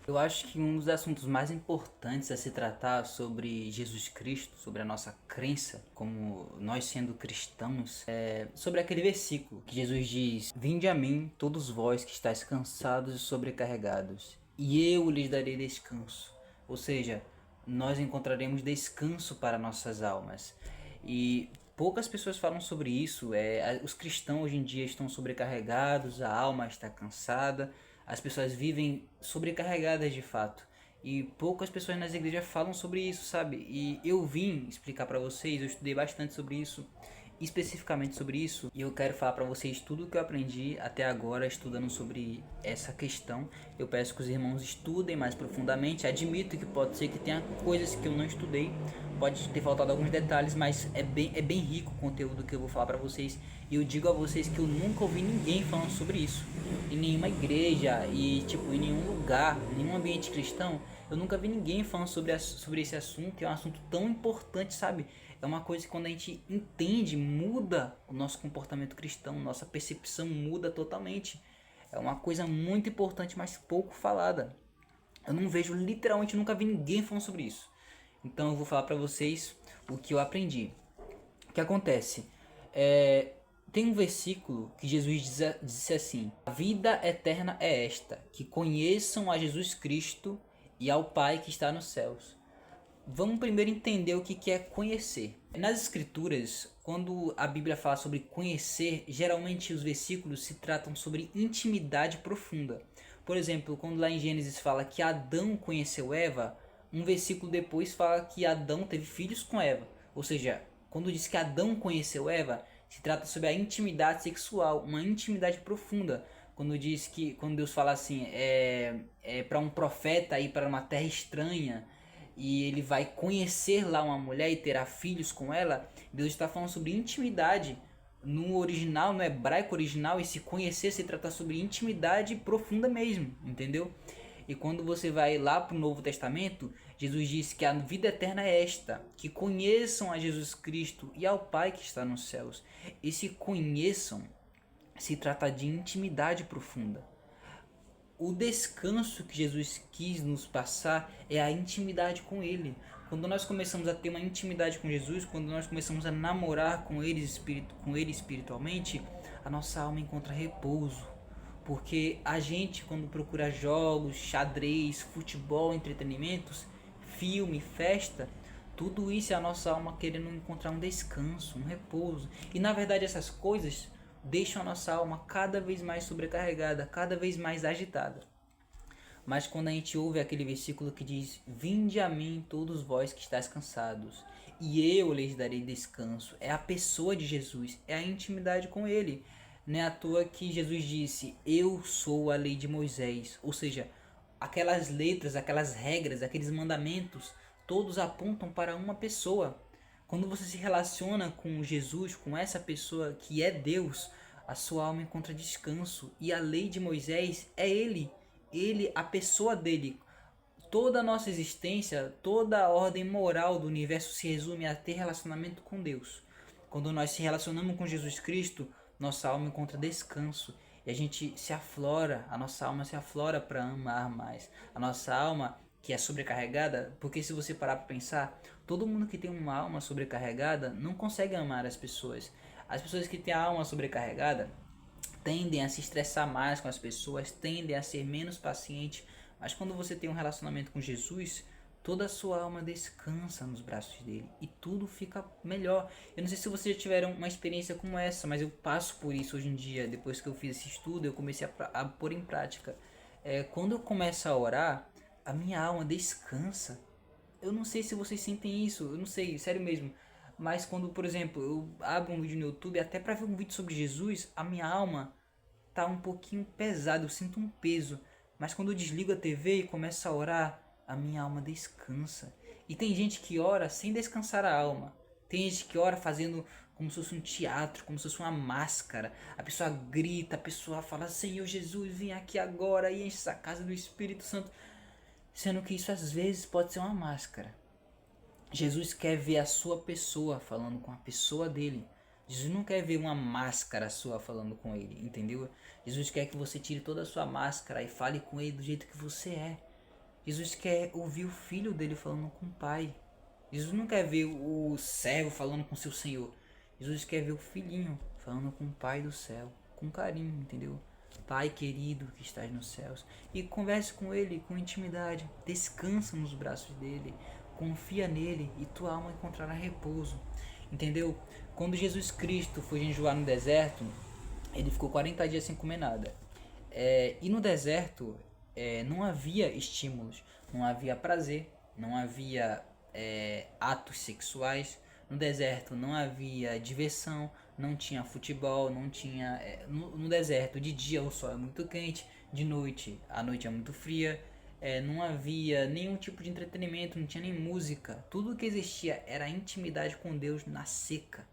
Eu acho que um dos assuntos mais importantes a se tratar sobre Jesus Cristo, sobre a nossa crença, como nós sendo cristãos, é sobre aquele versículo que Jesus diz: Vinde a mim, todos vós que estáis cansados e sobrecarregados, e eu lhes darei descanso. Ou seja, nós encontraremos descanso para nossas almas. E poucas pessoas falam sobre isso. Os cristãos hoje em dia estão sobrecarregados, a alma está cansada, as pessoas vivem sobrecarregadas de fato. E poucas pessoas nas igrejas falam sobre isso, sabe? E eu vim explicar para vocês, eu estudei bastante sobre isso, especificamente sobre isso, e eu quero falar para vocês tudo o que eu aprendi até agora estudando sobre essa questão. Eu peço que os irmãos estudem mais profundamente. Admito que pode ser que tenha coisas que eu não estudei, pode ter faltado alguns detalhes, mas é bem rico o conteúdo que eu vou falar para vocês. E eu digo a vocês que eu nunca ouvi ninguém falando sobre isso em nenhuma igreja e tipo em nenhum lugar, em nenhum ambiente cristão. Eu nunca vi ninguém falando sobre esse assunto. É um assunto tão importante, sabe? É uma coisa que quando a gente entende, muda o nosso comportamento cristão, nossa percepção muda totalmente. É uma coisa muito importante, mas pouco falada. Eu não vejo, literalmente nunca vi ninguém falando sobre isso. Então eu vou falar pra vocês o que eu aprendi. O que acontece? Tem um versículo que Jesus disse assim: A vida eterna é esta, que conheçam a Jesus Cristo e ao Pai que está nos céus. Vamos primeiro entender o que é conhecer. Nas escrituras, quando a Bíblia fala sobre conhecer, geralmente os versículos se tratam sobre intimidade profunda. Por exemplo, quando lá em Gênesis fala que Adão conheceu Eva, um versículo depois fala que Adão teve filhos com Eva. Ou seja, quando diz que Adão conheceu Eva, se trata sobre a intimidade sexual, uma intimidade profunda. Quando Deus fala assim, é para um profeta ir para uma terra estranha e ele vai conhecer lá uma mulher e terá filhos com ela, Deus está falando sobre intimidade. No original, no hebraico original, esse conhecer se trata sobre intimidade profunda mesmo, entendeu? E quando você vai lá para o Novo Testamento, Jesus disse que a vida eterna é esta, que conheçam a Jesus Cristo e ao Pai que está nos céus. Esse conheçam se trata de intimidade profunda. O descanso que Jesus quis nos passar é a intimidade com Ele. Quando nós começamos a ter uma intimidade com Jesus, quando nós começamos a namorar com Ele, espiritualmente, a nossa alma encontra repouso. Porque a gente, quando procura jogos, xadrez, futebol, entretenimentos, filme, festa, tudo isso é a nossa alma querendo encontrar um descanso, um repouso. E na verdade essas coisas deixam a nossa alma cada vez mais sobrecarregada, cada vez mais agitada. Mas quando a gente ouve aquele versículo que diz: Vinde a mim todos vós que estáis cansados, e eu lhes darei descanso, é a pessoa de Jesus, é a intimidade com Ele. Não é à toa que Jesus disse: Eu sou a lei de Moisés. Ou seja, aquelas letras, aquelas regras, aqueles mandamentos, todos apontam para uma pessoa. Quando você se relaciona com Jesus, com essa pessoa que é Deus, a sua alma encontra descanso. E a lei de Moisés é Ele. Ele, a pessoa dele. Toda a nossa existência, toda a ordem moral do universo se resume a ter relacionamento com Deus. Quando nós se relacionamos com Jesus Cristo, nossa alma encontra descanso. E a gente se aflora, a nossa alma se aflora para amar mais. A nossa alma que é sobrecarregada, porque se você parar para pensar, todo mundo que tem uma alma sobrecarregada não consegue amar as pessoas. As pessoas que têm a alma sobrecarregada tendem a se estressar mais com as pessoas, tendem a ser menos pacientes, mas quando você tem um relacionamento com Jesus, toda a sua alma descansa nos braços dele e tudo fica melhor. Eu não sei se vocês já tiveram uma experiência como essa, mas eu passo por isso hoje em dia. Depois que eu fiz esse estudo, eu comecei a pôr em prática. Quando eu começo a orar, a minha alma descansa. Eu não sei se vocês sentem isso, eu não sei, sério mesmo. Mas quando, por exemplo, eu abro um vídeo no YouTube, até para ver um vídeo sobre Jesus, a minha alma tá um pouquinho pesada, eu sinto um peso. Mas quando eu desligo a TV e começo a orar, a minha alma descansa. E tem gente que ora sem descansar a alma. Tem gente que ora fazendo como se fosse um teatro, como se fosse uma máscara. A pessoa grita, a pessoa fala: Senhor Jesus, vem aqui agora e enche essa casa do Espírito Santo. Sendo que isso às vezes pode ser uma máscara. Jesus quer ver a sua pessoa falando com a pessoa dele. Jesus não quer ver uma máscara sua falando com ele, entendeu? Jesus quer que você tire toda a sua máscara e fale com ele do jeito que você é. Jesus quer ouvir o filho dele falando com o pai. Jesus não quer ver o servo falando com seu senhor. Jesus quer ver o filhinho falando com o pai do céu, com carinho, entendeu? Pai querido que estás nos céus. E converse com ele com intimidade. Descansa nos braços dele. Confia nele e tua alma encontrará repouso. Entendeu? Quando Jesus Cristo foi jejuar no deserto, ele ficou 40 dias sem comer nada. E no deserto não havia estímulos, não havia prazer, não havia atos sexuais. No deserto não havia diversão, não tinha futebol, não tinha. No deserto, de dia o sol é muito quente, de noite a noite é muito fria. Não havia nenhum tipo de entretenimento, não tinha nem música. Tudo o que existia era a intimidade com Deus na seca.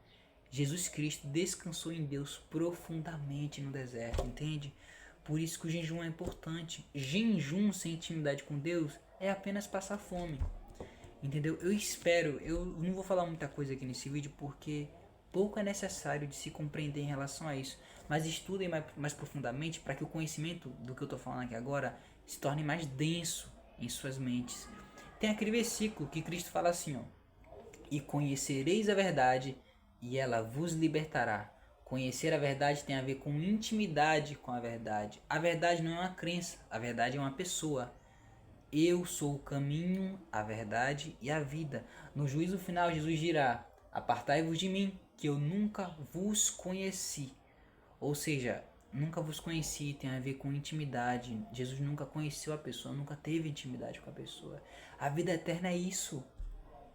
Jesus Cristo descansou em Deus profundamente no deserto, entende? Por isso que o jejum é importante. Jejum sem intimidade com Deus é apenas passar fome. Entendeu? Eu não vou falar muita coisa aqui nesse vídeo porque pouco é necessário de se compreender em relação a isso. Mas estudem mais profundamente para que o conhecimento do que eu estou falando aqui agora se torne mais denso em suas mentes. Tem aquele versículo que Cristo fala assim, ó: e conhecereis a verdade e ela vos libertará. Conhecer a verdade tem a ver com intimidade com a verdade. A verdade não é uma crença, a verdade é uma pessoa. Eu sou o caminho, a verdade e a vida. No juízo final, Jesus dirá: apartai-vos de mim, que eu nunca vos conheci. Ou seja, nunca vos conheci tem a ver com intimidade. Jesus nunca conheceu a pessoa, nunca teve intimidade com a pessoa. A vida eterna é isso.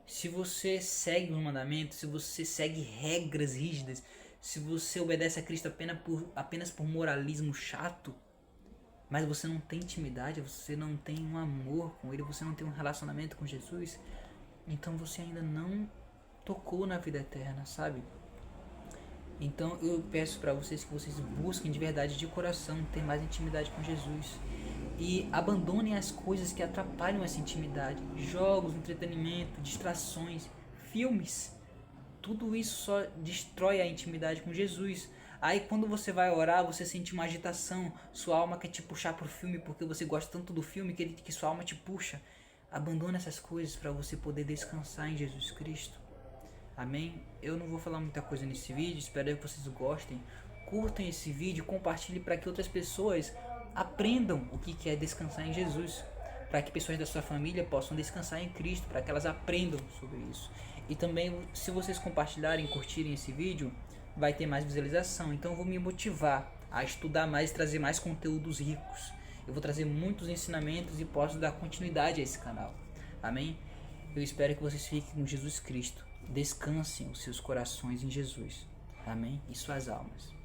Se você segue os mandamentos, se você segue regras rígidas, se você obedece a Cristo apenas por moralismo chato, mas você não tem intimidade, você não tem um amor com ele, você não tem um relacionamento com Jesus, então você ainda não tocou na vida eterna, sabe? Então eu peço para vocês que vocês busquem de verdade, de coração, ter mais intimidade com Jesus. E abandonem as coisas que atrapalham essa intimidade. Jogos, entretenimento, distrações, filmes. Tudo isso só destrói a intimidade com Jesus. Aí quando você vai orar, você sente uma agitação. Sua alma quer te puxar pro filme porque você gosta tanto do filme que sua alma te puxa. Abandone essas coisas para você poder descansar em Jesus Cristo. Amém? Eu não vou falar muita coisa nesse vídeo, espero que vocês gostem. Curtam esse vídeo, compartilhem para que outras pessoas aprendam o que é descansar em Jesus. Para que pessoas da sua família possam descansar em Cristo, para que elas aprendam sobre isso. E também, se vocês compartilharem e curtirem esse vídeo, vai ter mais visualização. Então eu vou me motivar a estudar mais e trazer mais conteúdos ricos. Eu vou trazer muitos ensinamentos e posso dar continuidade a esse canal. Amém? Eu espero que vocês fiquem com Jesus Cristo. Descansem os seus corações em Jesus. Amém? E suas almas.